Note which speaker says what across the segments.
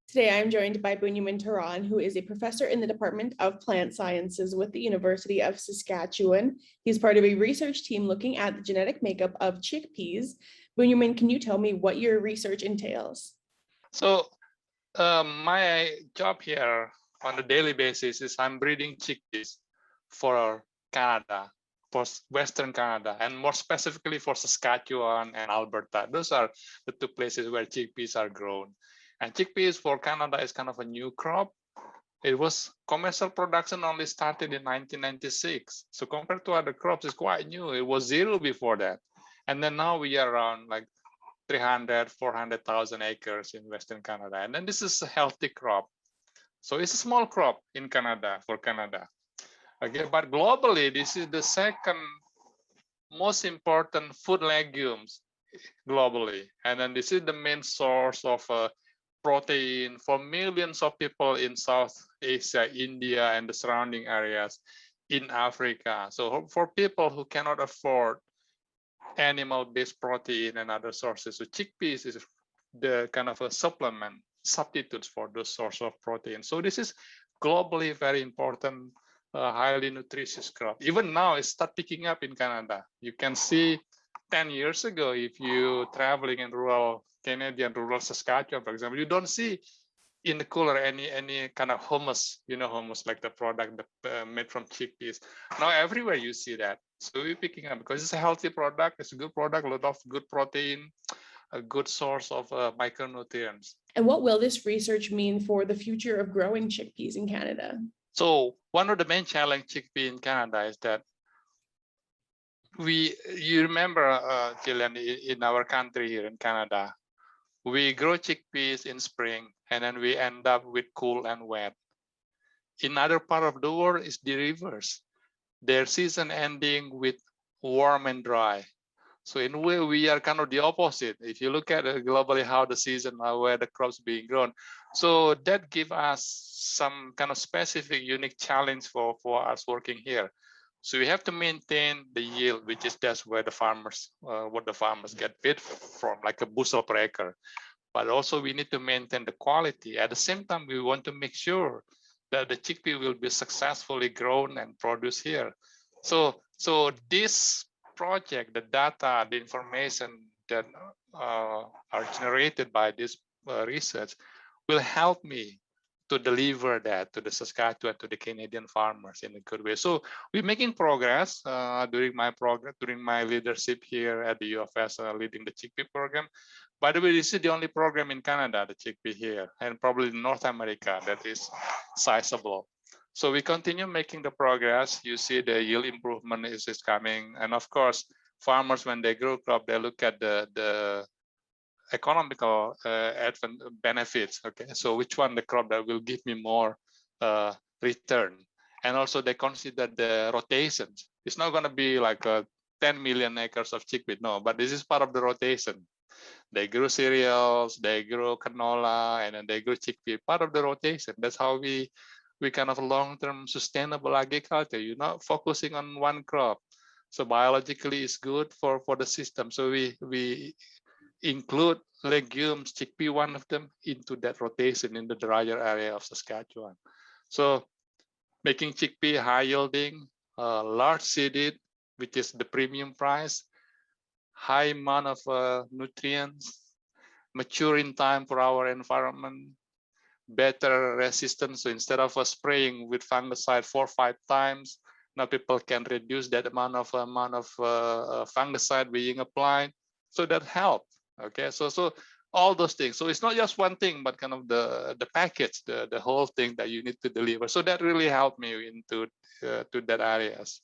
Speaker 1: Today, I'm joined by Bunyamin Tehran, who is a professor in the Department of Plant Sciences with the University of Saskatchewan. He's part of a research team looking at the genetic makeup of chickpeas. Bunyamin, can you tell me what your research entails?
Speaker 2: So my job here on a daily basis is I'm breeding chickpeas for Canada, for Western Canada, and more specifically for Saskatchewan and Alberta. Those are the two places where chickpeas are grown. And chickpeas for Canada is kind of a new crop. It was commercial production only started in 1996. So compared to other crops, it's quite new. It was zero before that. And then now we are around like 300, 400,000 acres in Western Canada. And then this is a healthy crop. So it's a small crop in Canada, for Canada. Okay, but globally, this is the second most important food legumes globally. And then this is the main source of protein for millions of people in South Asia, India, and the surrounding areas in Africa. So for people who cannot afford animal-based protein and other sources, so chickpeas is the kind of a supplement, substitutes for those source of protein. So this is globally very important, highly nutritious crop. Even now, it start picking up in Canada. You can see 10 years ago, if you traveling in rural Canadian, rural Saskatchewan, for example, you don't see in the cooler any kind of hummus, hummus like the product made from chickpeas. Now everywhere you see that. So we're picking up because it's a healthy product, it's a good product, a lot of good protein, a good source of micronutrients.
Speaker 1: And what will this research mean for the future of growing chickpeas in Canada?
Speaker 2: So one of the main challenge chickpea in Canada is that you remember, Gillian, in our country here in Canada, we grow chickpeas in spring and then we end up with cool and wet. In other part of the world, it's the reverse. Their season ending with warm and dry. So in a way, we are kind of the opposite. If you look at globally how the season, where the crops being grown. So that gives us some kind of specific, unique challenge for us working here. So we have to maintain the yield, which is that's where the farmers, what the farmers get paid from, like a bushel per acre. But also we need to maintain the quality. At the same time, we want to make sure that the chickpea will be successfully grown and produced here. So this project, the data, the information that are generated by this research will help me to deliver that to the Saskatchewan, to the Canadian farmers in a good way. So we're making progress during my leadership here at the U of S, leading the chickpea program. By the way, this is the only program in Canada, the chickpea here, and probably in North America that is sizable. So we continue making the progress. You see the yield improvement is coming. And of course, farmers, when they grow crop, they look at the economical benefits. Okay, so which one the crop that will give me more return? And also they consider the rotations. It's not going to be like 10 million acres of chickpea, no, but this is part of the rotation. They grow cereals, they grow canola, and then they grow chickpea, part of the rotation. That's how we kind of long-term sustainable agriculture. You're not focusing on one crop. So biologically it's good for the system. So we include legumes, chickpea, one of them, into that rotation in the drier area of Saskatchewan. So making chickpea high yielding, large seeded, which is the premium price, high amount of nutrients, mature in time for our environment, better resistance. So instead of spraying with fungicide 4 or 5 times, now people can reduce that amount of fungicide being applied. So that helps. Okay, so all those things. So it's not just one thing, but kind of the package, the whole thing that you need to deliver. So that really helped me into to that areas.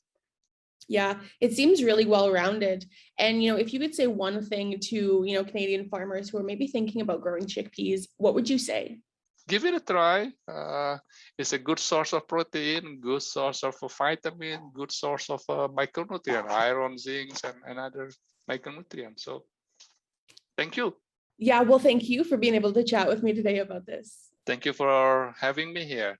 Speaker 1: Yeah, it seems really well-rounded. And, if you could say one thing to, Canadian farmers who are maybe thinking about growing chickpeas, what would you say?
Speaker 2: Give it a try. It's a good source of protein, good source of vitamin, good source of micronutrient, iron, zinc, and other micronutrients. So thank you.
Speaker 1: Yeah, well, thank you for being able to chat with me today about this.
Speaker 2: Thank you for having me here.